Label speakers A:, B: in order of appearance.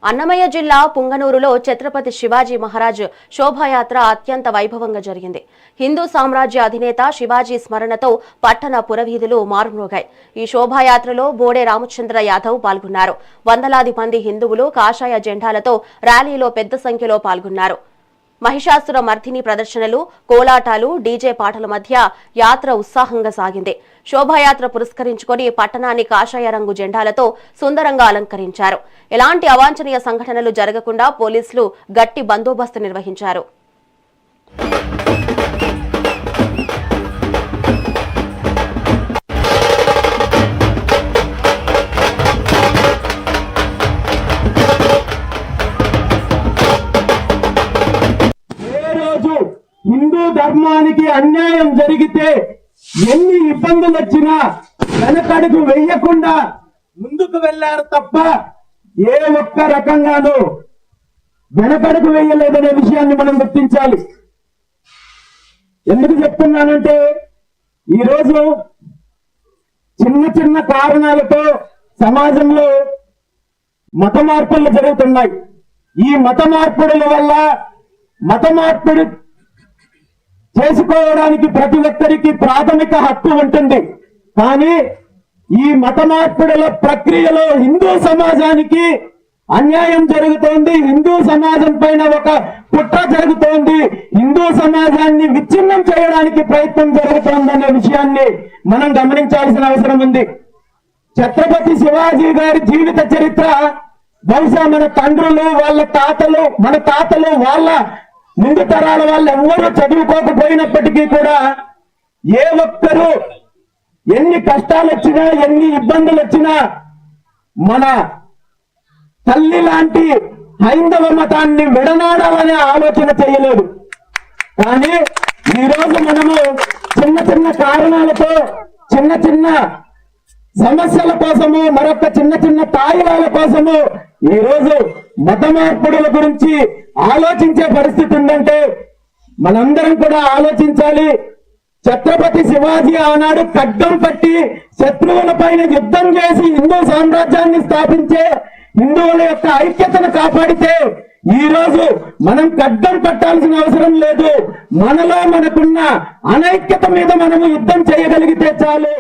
A: అన్నమయ్య జిల్లా పుంగనూరులో ఛత్రపతి శివాజీ మహారాజ్ శోభాయాత్ర అత్యంత వైభవంగా జరిగింది. హిందూ సామ్రాజ్య అధినేత శివాజీ స్మరణతో పట్టణ పురవీధులు మారుమ్రోగాయి. ఈ శోభాయాత్రలో బోడే రామచంద్ర యాదవ్ పాల్గొన్నారు. వందలాది మంది హిందువులు కాషాయ జెండాలతో ర్యాలీలో పెద్ద సంఖ్యలో పాల్గొన్నారు. మహిషాసుర మర్దిని ప్రదర్శనలు, కోలాటాలు, డీజే పాటల మధ్య యాత్ర ఉత్సాహంగా సాగింది. శోభాయాత్ర పురస్కరించుకొని పట్టణాన్ని కాషాయ రంగు జెండాలతో సుందరంగా అలంకరించారు. ఎలాంటి అవాంఛనీయ సంఘటనలు జరగకుండా పోలీసులు గట్టి బందోబస్తు నిర్వహించారు.
B: హిందూ ధర్మానికి అన్యాయం జరిగితే ఎన్ని ఇబ్బందులు వచ్చినా వెనకడుగు వెయ్యకుండా ముందుకు వెళ్లారు తప్ప ఏ ఒక్క రకంగానూ వెనకడుగు వెయ్యలేదనే విషయాన్ని మనం గుర్తించాలి. ఎందుకు చెప్తున్నానంటే ఈరోజు చిన్న చిన్న కారణాలతో సమాజంలో మత మార్పులు జరుగుతున్నాయి. ఈ మత మార్పుల వల్ల మత మార్పుడు చేసుకోవడానికి ప్రతి ఒక్కరికి ప్రాథమిక హక్కు ఉంటుంది. కానీ ఈ మత మార్పుడుల ప్రక్రియలో హిందూ సమాజానికి అన్యాయం జరుగుతోంది. హిందూ సమాజం పైన ఒక కుట్ర జరుగుతోంది. హిందూ సమాజాన్ని విచ్ఛిన్నం చేయడానికి ప్రయత్నం జరుగుతోందనే విషయాన్ని మనం గమనించాల్సిన అవసరం ఉంది. ఛత్రపతి శివాజీ గారి జీవిత చరిత్ర బహుశా మన తండ్రులు, వాళ్ళ తాతలు, మన తాతలు, వాళ్ళ ముందు తరాల వాళ్ళు ఎవ్వరూ చదువుకోకపోయినప్పటికీ కూడా ఏ ఒక్కరూ ఎన్ని కష్టాలు వచ్చినా, ఎన్ని ఇబ్బందులు వచ్చినా మన తల్లి లాంటి హైందవ మతాన్ని విడనాడాలనే ఆలోచన చేయలేదు. కానీ ఈరోజు మనము చిన్న చిన్న కారణాలతో, చిన్న చిన్న సమస్యల కోసము, మరొక చిన్న చిన్న తాయిలాల కోసము ఈరోజు మత మార్పుడుల గురించి ఆలోచించే పరిస్థితి ఉందంటే మనందరం కూడా ఆలోచించాలి. ఛత్రపతి శివాజీ ఆనాడు ఖడ్గం పట్టి శత్రువుల పైన యుద్ధం చేసి హిందూ సామ్రాజ్యాన్ని స్థాపించే హిందువుల యొక్క ఐక్యతను కాపాడితే ఈ రోజు మనం ఖడ్గం పట్టాల్సిన అవసరం లేదు. మనలో మనకున్న అనైక్యత మీద మనము యుద్ధం చేయగలిగితే చాలు.